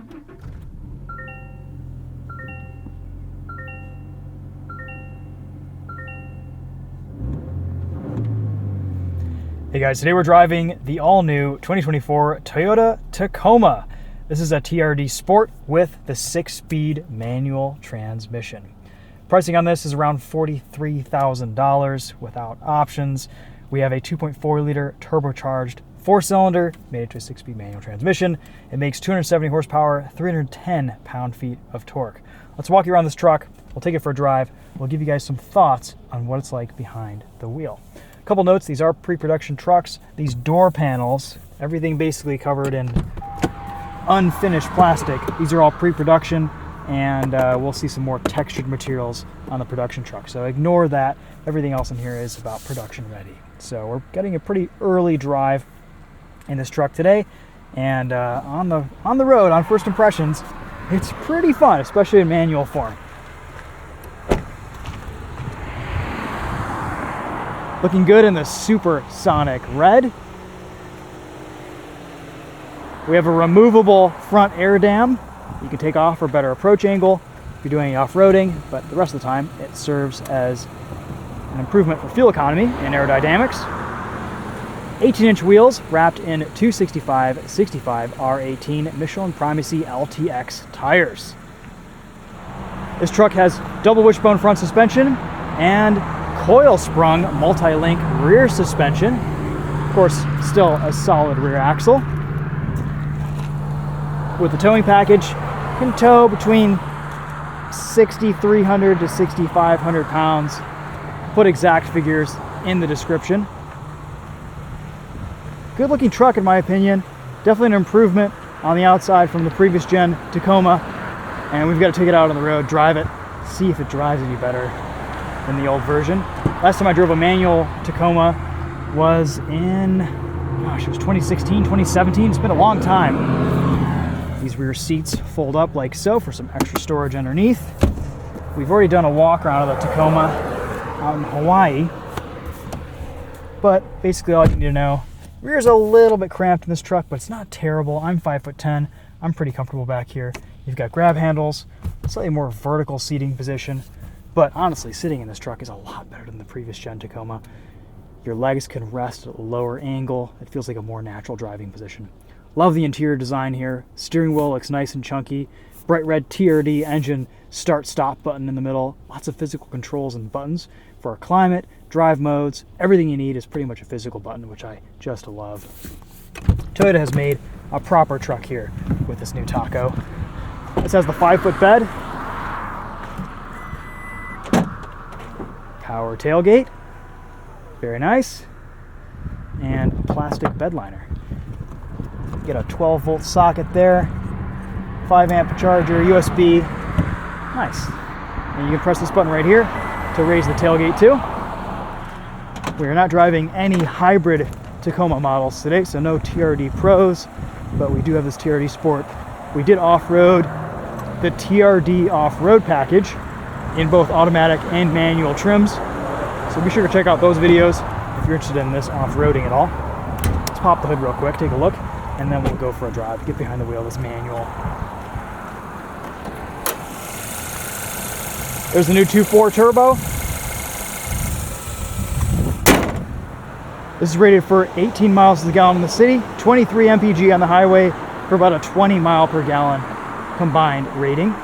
Hey guys, today we're driving the all-new 2024 Toyota Tacoma. This is a TRD Sport with the 6-speed manual transmission. Pricing on this is around $43,000 without options. We have a 2.4-liter turbocharged 4-cylinder made into a 6-speed manual transmission. It makes 270 horsepower, 310 pound-feet of torque. Let's walk you around this truck. We'll take it for a drive. We'll give you guys some thoughts on what it's like behind the wheel. Couple notes, these are pre-production trucks. These door panels, everything basically covered in unfinished plastic. These are all pre-production, and we'll see some more textured materials on the production truck. So ignore that. Everything else in here is about production ready. So we're getting a pretty early drive in this truck today, and on the road, on first impressions, it's pretty fun, especially in manual form. Looking good in the supersonic red. We have a removable front air dam you can take off for better approach angle if you're doing any off-roading, but the rest of the time it serves as an improvement for fuel economy and aerodynamics. 18-inch wheels wrapped in 265/65 R18 Michelin Primacy LTX tires. This truck has double wishbone front suspension and Coil sprung multi-link rear suspension. Of course, still a solid rear axle. With the towing package, you can tow between 6,300 to 6,500 pounds. Put exact figures in the description. Good looking truck in my opinion. Definitely an improvement on the outside from the previous gen Tacoma. And we've got to take it out on the road, drive it, see if it drives any better than the old version. Last time I drove a manual Tacoma was in, gosh, it was 2016, 2017. It's been a long time. These rear seats fold up like so for some extra storage underneath. We've already done a walk around of the Tacoma out in Hawaii. But basically all you need to know, rear's a little bit cramped in this truck, but it's not terrible. I'm 5'10". I'm pretty comfortable back here. You've got grab handles, slightly more vertical seating position. But honestly, sitting in this truck is a lot better than the previous gen Tacoma. Your legs can rest at a lower angle. It feels like a more natural driving position. Love the interior design here. Steering wheel looks nice and chunky. Bright red TRD engine start-stop button in the middle. Lots of physical controls and buttons for our climate, drive modes. Everything you need is pretty much a physical button, which I just love. Toyota has made a proper truck here with this new Taco. This has the 5-foot bed, power tailgate, very nice, and a plastic bed liner. Get a 12-volt socket there, 5-amp charger, USB, nice. And you can press this button right here to raise the tailgate too. We are not driving any hybrid Tacoma models today, so no TRD Pros, but we do have this TRD Sport. We did off-road the TRD off-road package in both automatic and manual trims. So be sure to check out those videos if you're interested in this off-roading at all. Let's pop the hood real quick, take a look, and then we'll go for a drive, get behind the wheel of this manual. There's the new 2.4 turbo. This is rated for 18 miles to the gallon in the city, 23 mpg on the highway for about a 20 mile per gallon combined rating.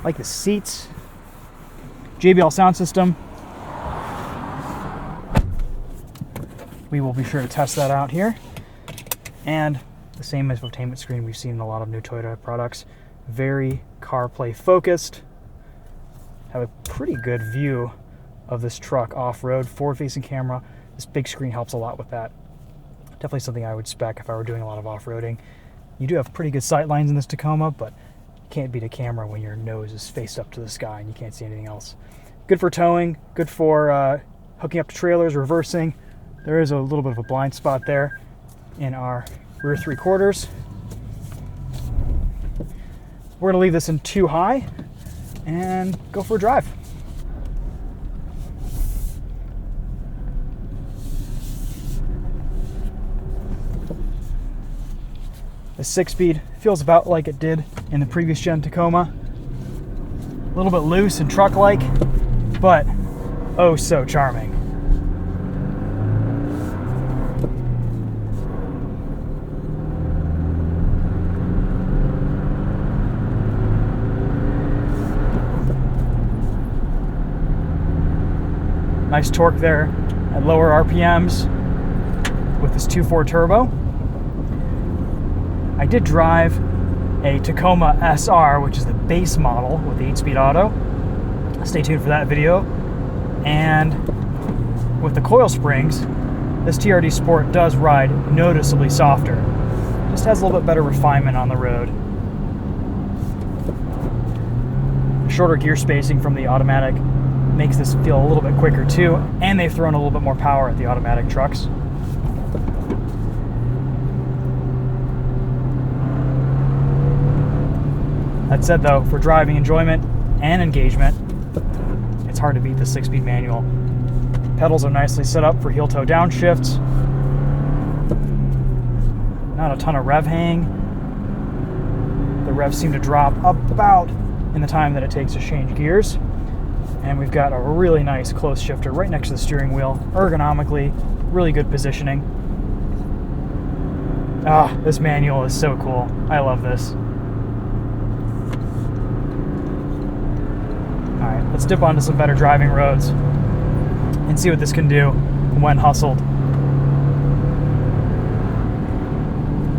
Like the seats, JBL sound system. We will be sure to test that out here. And the same infotainment screen we've seen in a lot of new Toyota products. Very CarPlay focused. Have a pretty good view of this truck off-road, forward-facing camera. This big screen helps a lot with that. Definitely something I would spec if I were doing a lot of off-roading. You do have pretty good sight lines in this Tacoma, but you can't beat a camera when your nose is faced up to the sky and you can't see anything else. Good for towing, good for hooking up to trailers, reversing. There is a little bit of a blind spot there in our rear 3/4. We're gonna leave this in 2 high and go for a drive. The 6-speed feels about like it did in the previous gen Tacoma. A little bit loose and truck-like, but oh so charming. Nice torque there at lower RPMs with this 2.4 turbo. I did drive a Tacoma SR, which is the base model with the 8-speed auto. Stay tuned for that video. And with the coil springs, this TRD Sport does ride noticeably softer. Just has a little bit better refinement on the road. Shorter gear spacing from the automatic makes this feel a little bit quicker too, and they've thrown a little bit more power at the automatic trucks. That said though, for driving enjoyment and engagement, it's hard to beat the 6-speed manual. Pedals are nicely set up for heel-toe downshifts. Not a ton of rev hang. The revs seem to drop about in the time that it takes to change gears. And we've got a really nice close shifter right next to the steering wheel. Ergonomically, really good positioning. Ah, this manual is so cool. I love this. All right, let's dip onto some better driving roads and see what this can do when hustled.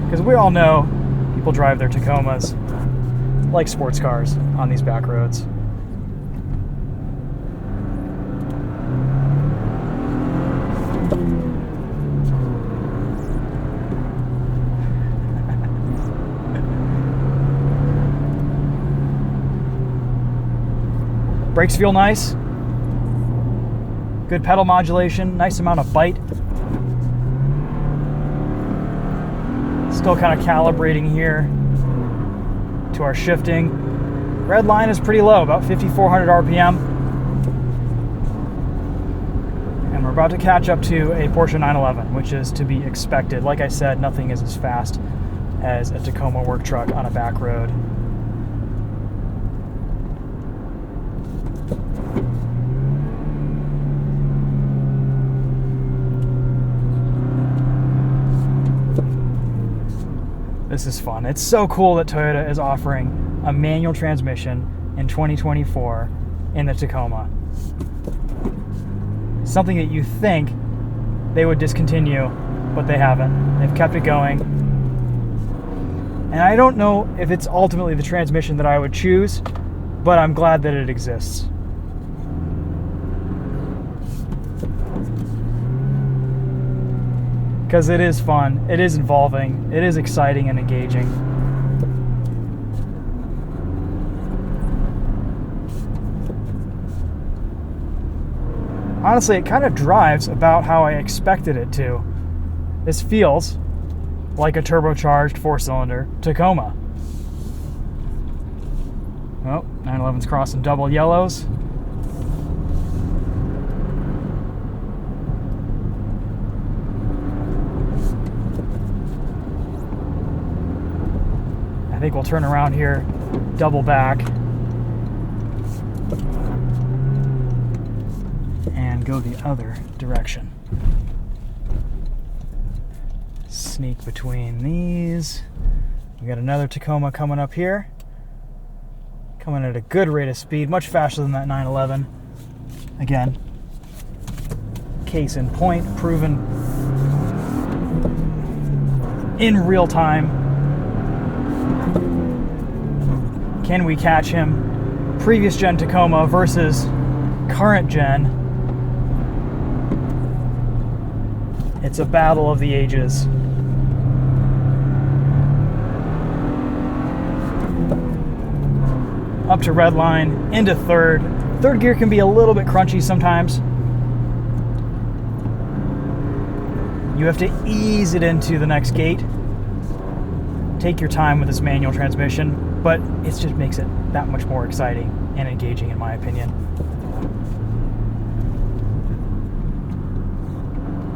Because we all know people drive their Tacomas like sports cars on these back roads. Brakes feel nice. Good pedal modulation, nice amount of bite. Still kind of calibrating here to our shifting. Red line is pretty low, about 5,400 RPM. And we're about to catch up to a Porsche 911, which is to be expected. Like I said, nothing is as fast as a Tacoma work truck on a back road. This is fun. It's so cool that Toyota is offering a manual transmission in 2024 in the Tacoma. Something that you think they would discontinue, but they haven't. They've kept it going. And I don't know if it's ultimately the transmission that I would choose, but I'm glad that it exists. Because it is fun, it is involving, it is exciting and engaging. Honestly, it kind of drives about how I expected it to. This feels like a turbocharged 4-cylinder Tacoma. Oh, 911's crossing double yellows. I think we'll turn around here, double back, and go the other direction. Sneak between these. We got another Tacoma coming up here. Coming at a good rate of speed, much faster than that 911. Again, case in point, proven in real time. Can we catch him? Previous gen Tacoma versus current gen. It's a battle of the ages. Up to red line, into third. Third gear can be a little bit crunchy sometimes. You have to ease it into the next gate. Take your time with this manual transmission, but it just makes it that much more exciting and engaging in my opinion.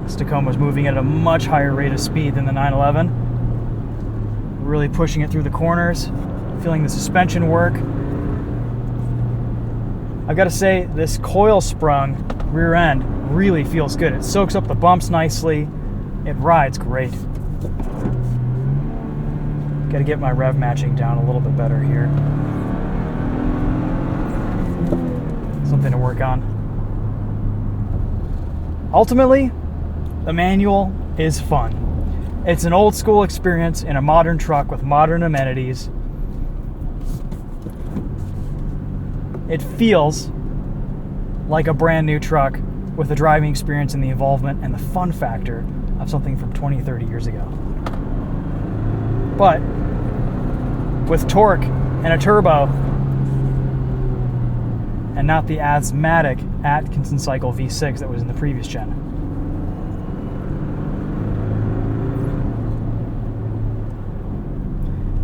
This Tacoma's moving at a much higher rate of speed than the 911. really pushing it through the corners, feeling the suspension work. I've got to say, this coil sprung rear end really feels good. It soaks up the bumps nicely. It rides great. Got to get my rev matching down a little bit better here. Something to work on. Ultimately, the manual is fun. It's an old school experience in a modern truck with modern amenities. It feels like a brand new truck with the driving experience and the involvement and the fun factor of something from 20, 30 years ago. But with torque and a turbo and not the asthmatic Atkinson cycle V6 that was in the previous gen.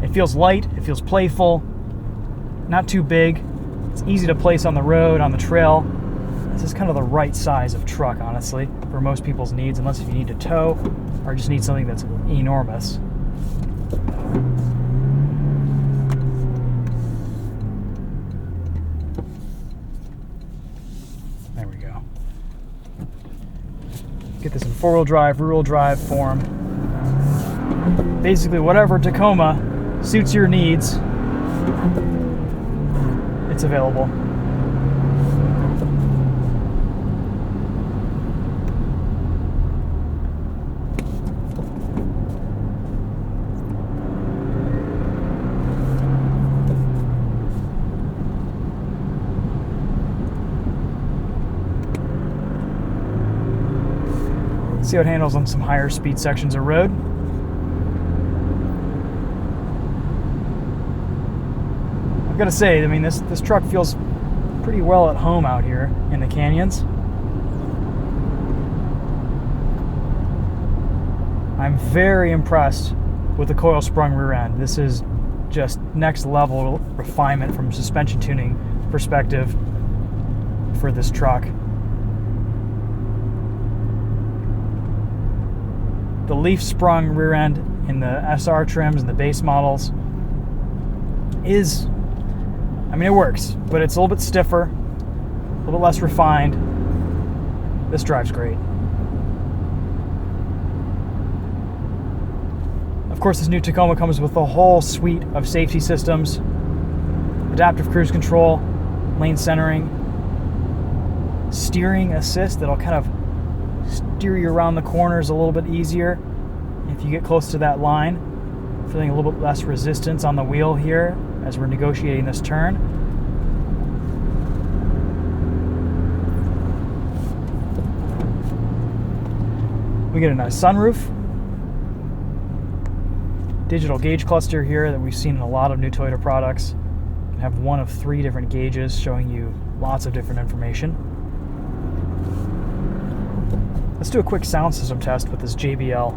It feels light, it feels playful, not too big. It's easy to place on the road, on the trail. This is kind of the right size of truck, honestly, for most people's needs, unless if you need to tow or just need something that's enormous. There we go. Get this in four-wheel drive, rear-wheel drive form. Basically, whatever Tacoma suits your needs, it's available. See how it handles on some higher speed sections of road. I've got to say, I mean, this truck feels pretty well at home out here in the canyons. I'm very impressed with the coil sprung rear end. This is just next level refinement from a suspension tuning perspective for this truck. The leaf sprung rear end in the SR trims and the base models is, I mean, it works, but it's a little bit stiffer, a little bit less refined. This drives great. Of course, this new Tacoma comes with a whole suite of safety systems, adaptive cruise control, lane centering, steering assist that'll kind of steer you around the corners a little bit easier if you get close to that line. Feeling a little bit less resistance on the wheel here as we're negotiating this turn. We get a nice sunroof. Digital gauge cluster here that we've seen in a lot of new Toyota products. You can have one of 3 different gauges showing you lots of different information. Let's do a quick sound system test with this JBL.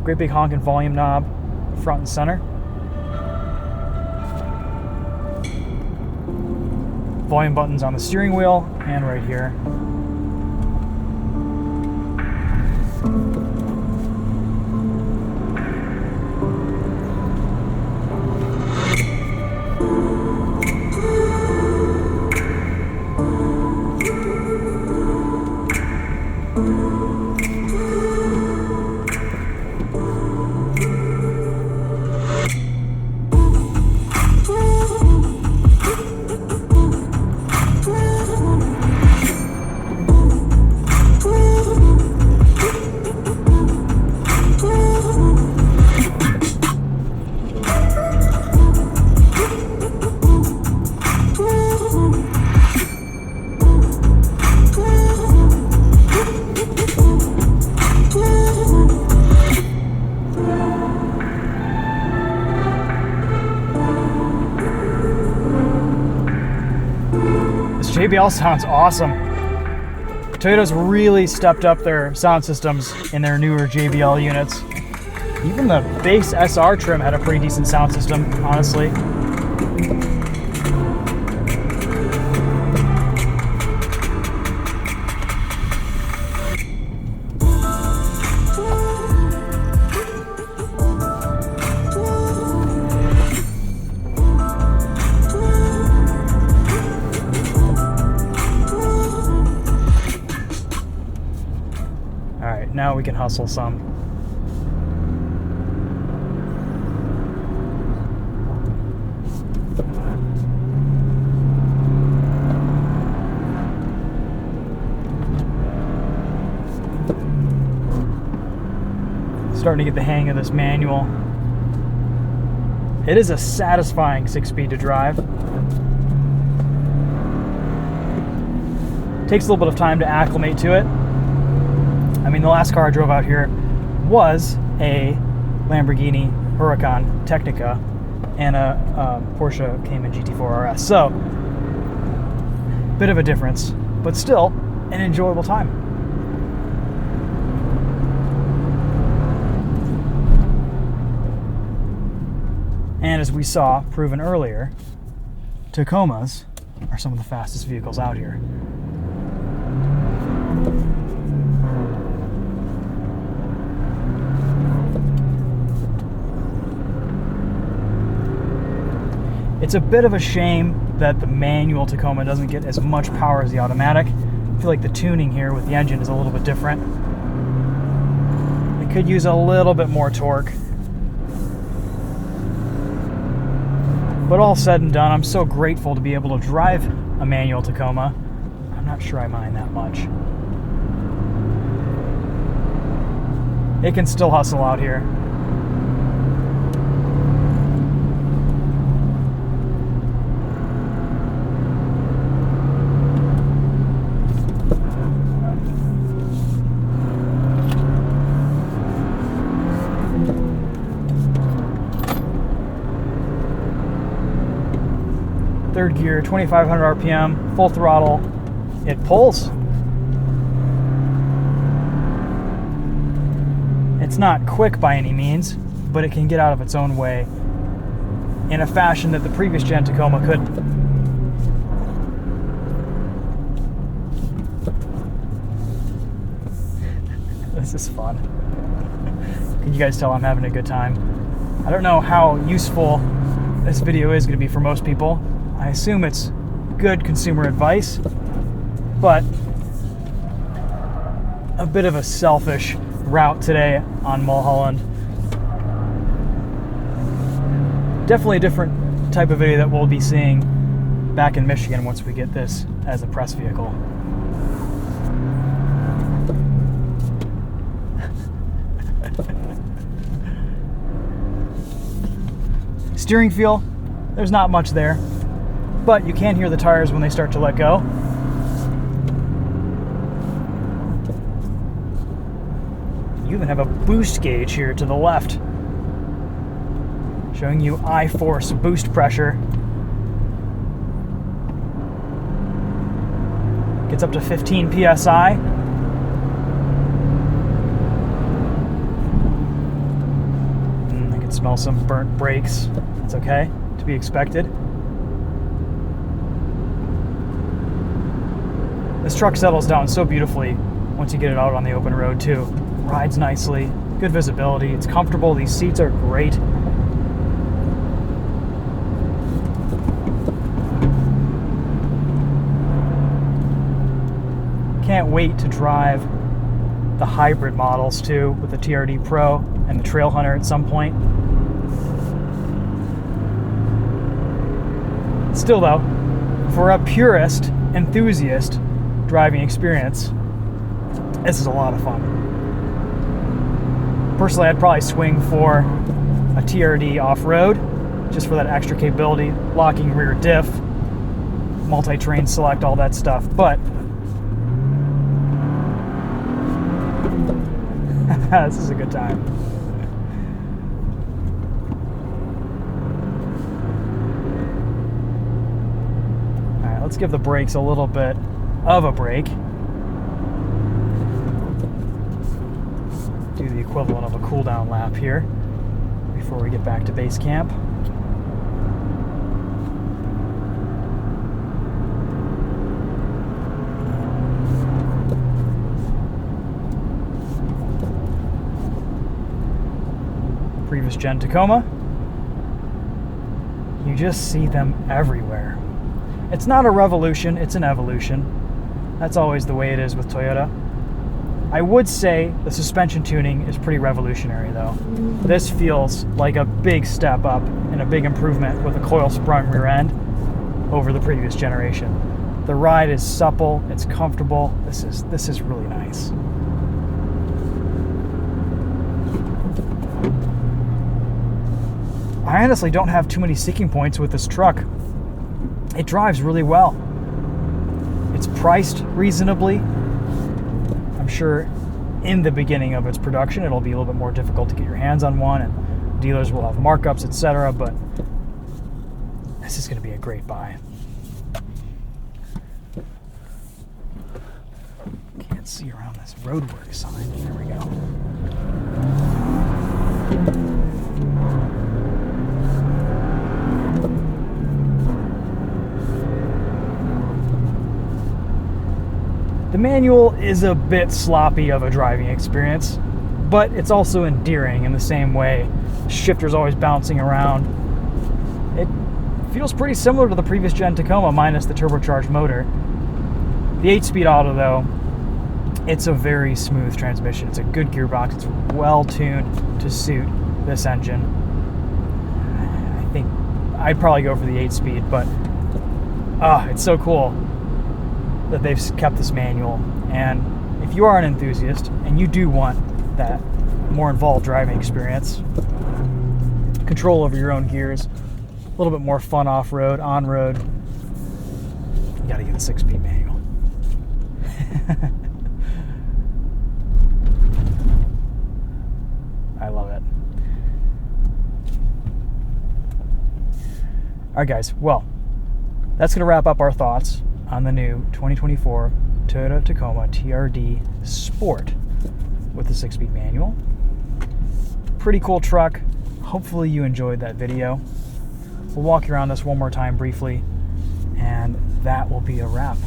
Great big honking volume knob, front and center. Volume buttons on the steering wheel and right here. JBL sounds awesome. Toyota's really stepped up their sound systems in their newer JBL units. Even the base SR trim had a pretty decent sound system, honestly. All right, now we can hustle some. Starting to get the hang of this manual. It is a satisfying 6-speed to drive. Takes a little bit of time to acclimate to it. I mean, the last car I drove out here was a Lamborghini Huracan Technica and a Porsche Cayman GT4 RS. So, bit of a difference, but still an enjoyable time. And as we saw proven earlier, Tacomas are some of the fastest vehicles out here. It's a bit of a shame that the manual Tacoma doesn't get as much power as the automatic. I feel like the tuning here with the engine is a little bit different. It could use a little bit more torque. But all said and done, I'm so grateful to be able to drive a manual Tacoma. I'm not sure I mind that much. It can still hustle out here. Third gear, 2,500 RPM, full throttle. It pulls. It's not quick by any means, but it can get out of its own way in a fashion that the previous gen Tacoma couldn't. This is fun. Can you guys tell I'm having a good time? I don't know how useful this video is going to be for most people. I assume it's good consumer advice, but a bit of a selfish route today on Mulholland. Definitely a different type of video that we'll be seeing back in Michigan once we get this as a press vehicle. Steering feel, there's not much there, but you can hear the tires when they start to let go. You even have a boost gauge here to the left, showing you I-force boost pressure. Gets up to 15 PSI. I can smell some burnt brakes. That's okay, to be expected. This truck settles down so beautifully once you get it out on the open road too. Rides nicely, good visibility, it's comfortable, these seats are great. Can't wait to drive the hybrid models too, with the TRD Pro and the Trail Hunter at some point. Still though, for a purist, enthusiast driving experience, this is a lot of fun. Personally, I'd probably swing for a TRD off-road, just for that extra capability, locking rear diff, multi-terrain select, all that stuff, but this is a good time. All right, let's give the brakes a little bit of a break. Do the equivalent of a cool down lap here before we get back to base camp. Previous gen Tacoma, you just see them everywhere. It's not a revolution, it's an evolution. That's always the way it is with Toyota. I would say the suspension tuning is pretty revolutionary though. This feels like a big step up and a big improvement with a coil sprung rear end over the previous generation. The ride is supple, it's comfortable. This is really nice. I honestly don't have too many sticking points with this truck. It drives really well. It's priced reasonably. I'm sure in the beginning of its production it'll be a little bit more difficult to get your hands on one, and dealers will have markups, etc., but this is going to be a great buy. Can't see around this roadwork sign. There we go. The manual is a bit sloppy of a driving experience, but it's also endearing in the same way. The shifter's always bouncing around. It feels pretty similar to the previous gen Tacoma minus the turbocharged motor. The 8-speed auto though, it's a very smooth transmission. It's a good gearbox. It's well tuned to suit this engine. I think I'd probably go for the 8-speed, but it's so cool that they've kept this manual. And if you are an enthusiast and you do want that more involved driving experience, control over your own gears, a little bit more fun off-road, on-road, you gotta get a 6-speed manual. I love it. All right, guys, well, that's gonna wrap up our thoughts on the new 2024 Toyota Tacoma TRD Sport with the 6-speed manual. Pretty cool truck. Hopefully you enjoyed that video. We'll walk you around this one more time briefly, and that will be a wrap.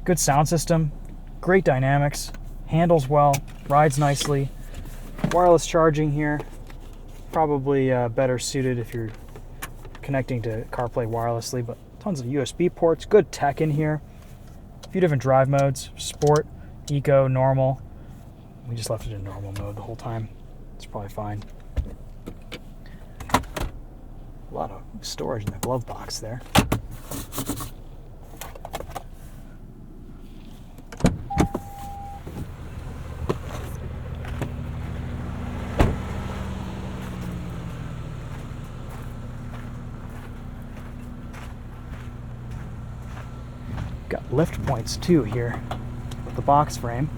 Good sound system, great dynamics, handles well, rides nicely. Wireless charging here, probably better suited if you're connecting to CarPlay wirelessly, but tons of USB ports, good tech in here. A few different drive modes, sport, eco, normal. We just left it in normal mode the whole time. It's probably fine. A lot of storage in the glove box there. Got lift points too here with the box frame.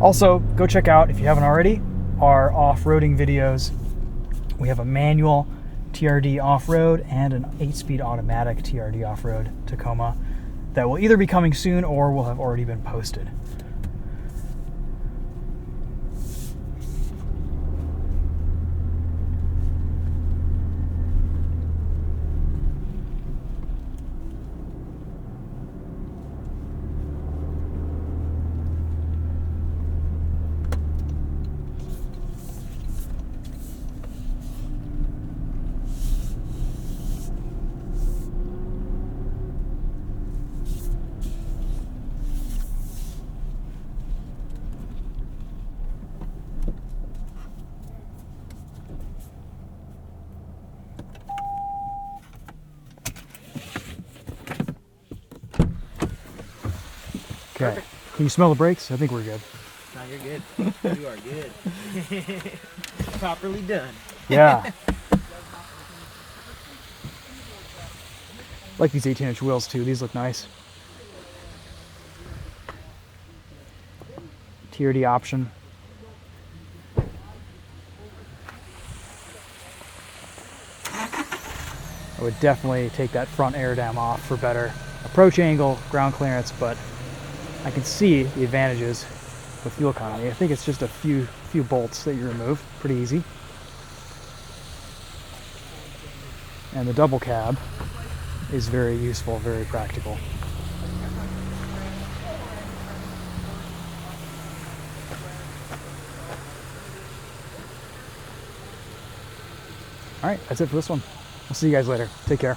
Also, go check out, if you haven't already, our off-roading videos. We have a manual TRD off-road and an 8-speed automatic TRD off-road Tacoma that will either be coming soon or will have already been posted. Okay. Perfect. Can you smell the brakes? I think we're good. No, you're good. You are good. Properly done. Yeah. Like these 18-inch wheels too. These look nice. TRD option. I would definitely take that front air dam off for better approach angle, ground clearance, but I can see the advantages with fuel economy. I think it's just a few bolts that you remove, pretty easy. And the double cab is very useful, very practical. All right, that's it for this one. We'll see you guys later. Take care.